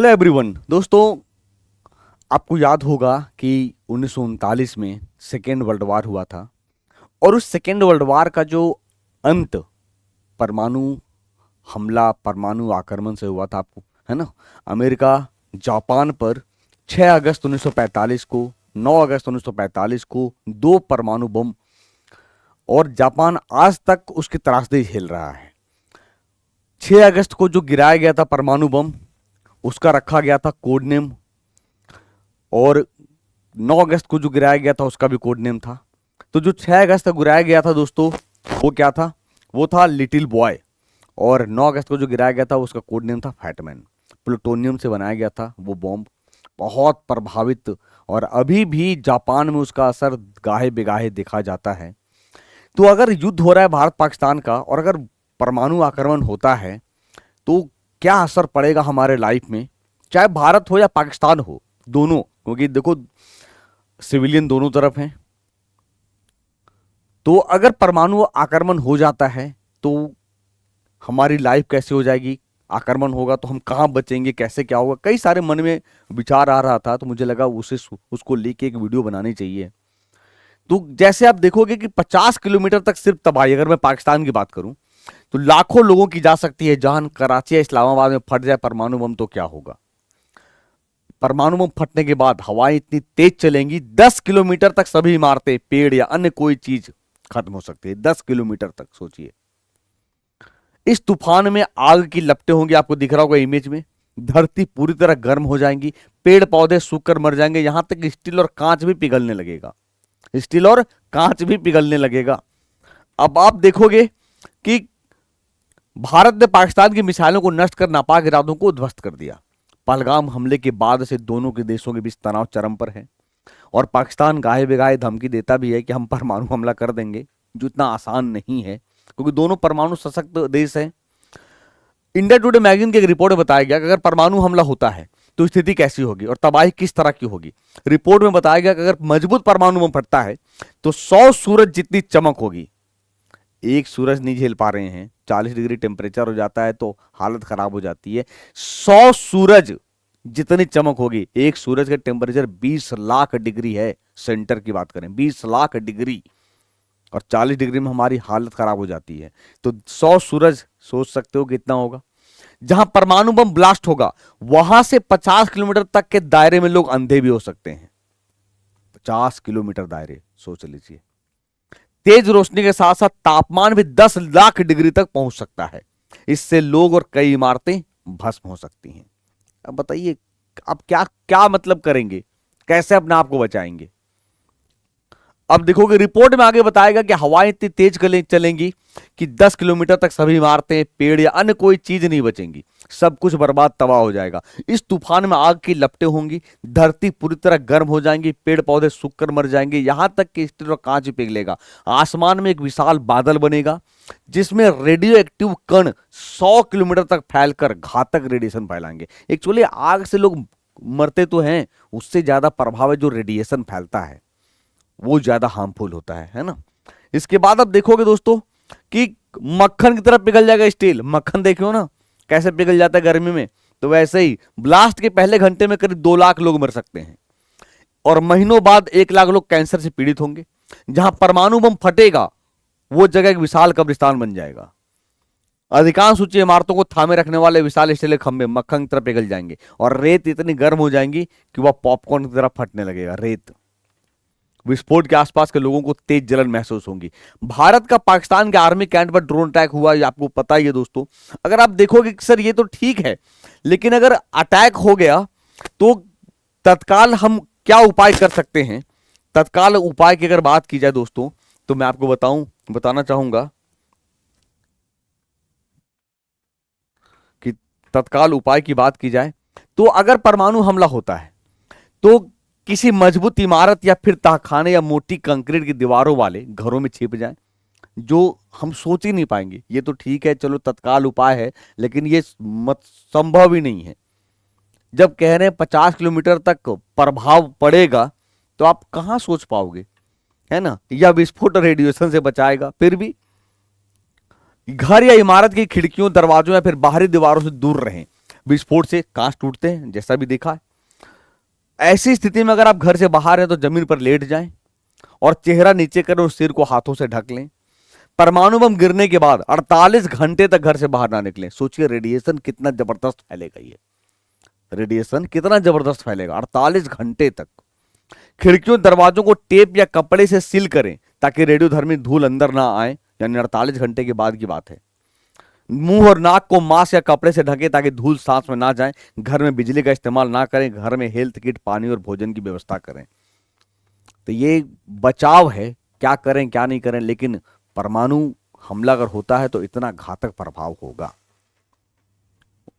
Hello everyone. दोस्तों, आपको याद होगा कि 1939 में सेकेंड वर्ल्ड वार हुआ था। और उस सेकेंड वर्ल्ड वार का जो अंत परमाणु हमला, परमाणु आक्रमण से हुआ था, आपको है ना। अमेरिका जापान पर 6 अगस्त 1945 को, 9 अगस्त 1945 को दो परमाणु बम, और जापान आज तक उसकी त्रासदी झेल रहा है। 6 अगस्त को जो गिराया गया था परमाणु बम, उसका रखा गया था कोड नेम, और 9 अगस्त को जो गिराया गया था उसका भी कोड नेम था। तो जो 6 अगस्त को गिराया गया था दोस्तों, वो क्या था? वो था लिटिल बॉय। और 9 अगस्त को जो गिराया गया था उसका कोड नेम था फैटमैन। प्लूटोनियम से बनाया गया था वो बॉम्ब, बहुत प्रभावित, और अभी भी जापान में उसका असर गाहे बेगाहे देखा जाता है। तो अगर युद्ध हो रहा है भारत पाकिस्तान का, और अगर परमाणु आक्रमण होता है, तो क्या असर पड़ेगा हमारे लाइफ में, चाहे भारत हो या पाकिस्तान हो, दोनों। क्योंकि देखो, सिविलियन दोनों तरफ हैं। तो अगर परमाणु आक्रमण हो जाता है तो हमारी लाइफ कैसे हो जाएगी? आक्रमण होगा तो हम कहाँ बचेंगे, कैसे क्या होगा? कई सारे मन में विचार आ रहा था, तो मुझे लगा उसको लेके एक वीडियो बनानी चाहिए। तो जैसे आप देखोगे कि 50 किलोमीटर तक सिर्फ तबाही, अगर मैं पाकिस्तान की बात करूं, तो लाखों लोगों की जा सकती है जान। कराची या इस्लामाबाद में फट जाए परमाणु बम तो क्या होगा? परमाणु बम फटने के बाद हवाएं इतनी तेज चलेंगी, 10 किलोमीटर तक सभी इमारतें, पेड़ या अन्य कोई चीज खत्म हो सकती है। 10 किलोमीटर तक सोचिए। इस तूफान में आग की लपटें होंगी, आपको दिख रहा होगा इमेज में। धरती पूरी तरह गर्म हो जाएंगी, पेड़ पौधे सूखकर मर जाएंगे, यहां तक स्टील और कांच भी पिघलने लगेगा। स्टील और कांच भी पिघलने लगेगा। अब आप देखोगे कि भारत ने पाकिस्तान की मिसाइलों को नष्ट कर नापाक इरादों को ध्वस्त कर दिया। पहलगाम हमले के बाद से दोनों के देशों के बीच तनाव चरम पर है, और पाकिस्तान गाहे बेगाहे धमकी देता भी है कि हम परमाणु हमला कर देंगे, जो इतना आसान नहीं है, क्योंकि दोनों परमाणु सशक्त देश हैं। इंडिया टुडे मैगजीन की एक रिपोर्ट में बताया गया कि अगर परमाणु हमला होता है तो स्थिति कैसी होगी और तबाही किस तरह की होगी। रिपोर्ट में बताया गया कि अगर मजबूत परमाणु बम फटता है तो 100 सूरज जितनी चमक होगी। एक सूरज नहीं झेल पा रहे हैं, 40 डिग्री टेम्परेचर हो जाता है तो हालत खराब हो जाती है। 100 सूरज जितनी चमक होगी। एक सूरज का टेम्परेचर 20 लाख डिग्री है, सेंटर की बात करें 20 लाख डिग्री, और 40 डिग्री में हमारी हालत खराब हो जाती है। तो 100 सूरज सोच सकते हो कितना होगा। जहां परमाणु बम ब्लास्ट होगा वहां से 50 किलोमीटर तक के दायरे में लोग अंधे भी हो सकते हैं। 50 किलोमीटर दायरे सोच लीजिए। तेज रोशनी के साथ साथ तापमान भी 10 लाख डिग्री तक पहुंच सकता है। इससे लोग और कई इमारतें भस्म हो सकती हैं। अब बताइए, अब क्या क्या मतलब करेंगे, कैसे अपने आप को बचाएंगे? अब देखोगे रिपोर्ट में आगे बताएगा कि हवाएं इतनी तेज चलेंगी कि 10 किलोमीटर तक सभी इमारतें, पेड़ या अन्य कोई चीज नहीं बचेंगी, सब कुछ बर्बाद तबाह हो जाएगा। इस तूफान में आग की लपटें होंगी, धरती पूरी तरह गर्म हो जाएंगी, पेड़ पौधे सूखकर मर जाएंगे, यहां तक कि स्टील और कांच पिघलेगा। आसमान में एक विशाल बादल बनेगा जिसमें रेडियो एक्टिव कण 100 किलोमीटर तक फैलकर घातक रेडिएशन फैलाएंगे। एक्चुअली आग से लोग मरते तो हैं, उससे ज्यादा प्रभाव है जो रेडिएशन फैलता है, वो ज्यादा हार्मफुल होता है ना। इसके बाद आप देखोगे दोस्तों कि मक्खन की तरह पिघल जाएगा स्टील। मक्खन देखियो ना कैसे पिघल जाता है गर्मी में, तो वैसे ही ब्लास्ट के पहले घंटे में करीब 2 लाख लोग मर सकते हैं, और महीनों बाद 1 लाख लोग कैंसर से पीड़ित होंगे। जहां परमाणु बम फटेगा वो जगह एक विशाल कब्रिस्तान बन जाएगा। अधिकांश ऊंची इमारतों को थामे रखने वाले विशाल स्टील के खंभे मक्खन की तरह पिघल जाएंगे, और रेत इतनी गर्म हो जाएंगी कि वह पॉपकॉर्न की तरह फटने लगेगा। रेत विस्फोट के आसपास के लोगों को तेज जलन महसूस होगी। भारत का पाकिस्तान के आर्मी कैंट पर ड्रोन अटैक हुआ, ये आपको पता ही है दोस्तों। अगर आप देखोगे कि सर ये तो ठीक है, लेकिन अगर अटैक हो गया तो तत्काल हम क्या उपाय कर सकते हैं? तत्काल उपाय की अगर बात की जाए दोस्तों, तो मैं आपको बताना चाहूंगा कि तत्काल उपाय की बात की जाए तो अगर परमाणु हमला होता है तो किसी मजबूत इमारत या फिर तहखाने या मोटी कंक्रीट की दीवारों वाले घरों में छिप जाएं, जो हम सोच ही नहीं पाएंगे। ये तो ठीक है, चलो तत्काल उपाय है, लेकिन ये मत संभव ही नहीं है। जब कह रहे हैं 50 किलोमीटर तक प्रभाव पड़ेगा, तो आप कहां सोच पाओगे, है ना। या विस्फोट और रेडिएशन से बचाएगा, फिर भी घर या इमारत की खिड़कियों, दरवाजों या फिर बाहरी दीवारों से दूर रहें। विस्फोट से कांच टूटते हैं, जैसा भी देखा है। ऐसी स्थिति में अगर आप घर से बाहर हैं तो जमीन पर लेट जाएं और चेहरा नीचे करें और सिर को हाथों से ढक लें। परमाणु बम गिरने के बाद 48 घंटे तक घर से बाहर ना निकलें। सोचिए रेडिएशन कितना जबरदस्त फैलेगा, ये रेडिएशन कितना जबरदस्त फैलेगा 48 घंटे तक। खिड़कियों दरवाजों को टेप या कपड़े से सील करें ताकि रेडियोधर्मी धूल अंदर ना आए, यानी 48 घंटे के बाद की बात है। मुंह और नाक को मास्क या कपड़े से ढके ताकि धूल सांस में ना जाए। घर में बिजली का इस्तेमाल ना करें। घर में हेल्थ किट, पानी और भोजन की व्यवस्था करें। तो ये बचाव है, क्या करें क्या नहीं करें, लेकिन परमाणु हमला अगर होता है तो इतना घातक प्रभाव होगा।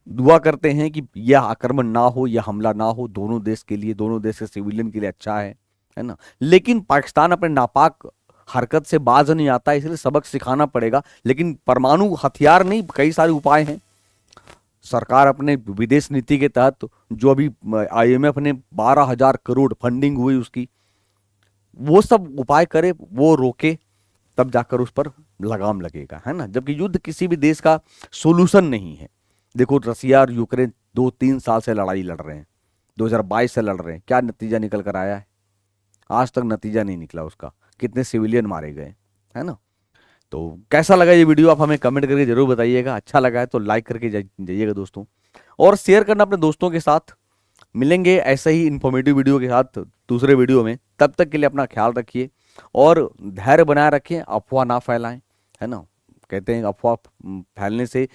दुआ करते हैं कि यह आक्रमण ना हो, यह हमला ना हो, दोनों देश के लिए, दोनों देश के सिविलियन के लिए अच्छा है ना। लेकिन पाकिस्तान अपने नापाक हरकत से बाज नहीं आता, इसलिए सबक सिखाना पड़ेगा। लेकिन परमाणु हथियार नहीं, कई सारे उपाय हैं। सरकार अपने विदेश नीति के तहत जो अभी IMF ने 12,000 करोड़ फंडिंग हुई उसकी, वो सब उपाय करे, वो रोके, तब जाकर उस पर लगाम लगेगा, है ना। जबकि युद्ध किसी भी देश का सोल्यूशन नहीं है। देखो रसिया और यूक्रेन 2-3 साल से लड़ाई लड़ रहे हैं, 2022 से लड़ रहे हैं, क्या नतीजा निकल कर आया है? आज तक नतीजा नहीं निकला उसका। कितने सिविलियन मारे गए, है ना। तो कैसा लगा ये वीडियो आप हमें कमेंट करके जरूर बताइएगा। अच्छा लगा है तो लाइक करके जाइएगा दोस्तों, और शेयर करना अपने दोस्तों के साथ। मिलेंगे ऐसे ही इंफॉर्मेटिव वीडियो के साथ दूसरे वीडियो में। तब तक के लिए अपना ख्याल रखिए और धैर्य बनाए रखें, अफवाह ना फैलाएं, है ना। कहते हैं अफवाह फैलने से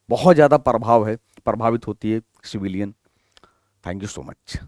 बहुत ज़्यादा प्रभावित होती है civilian. Thank you so much.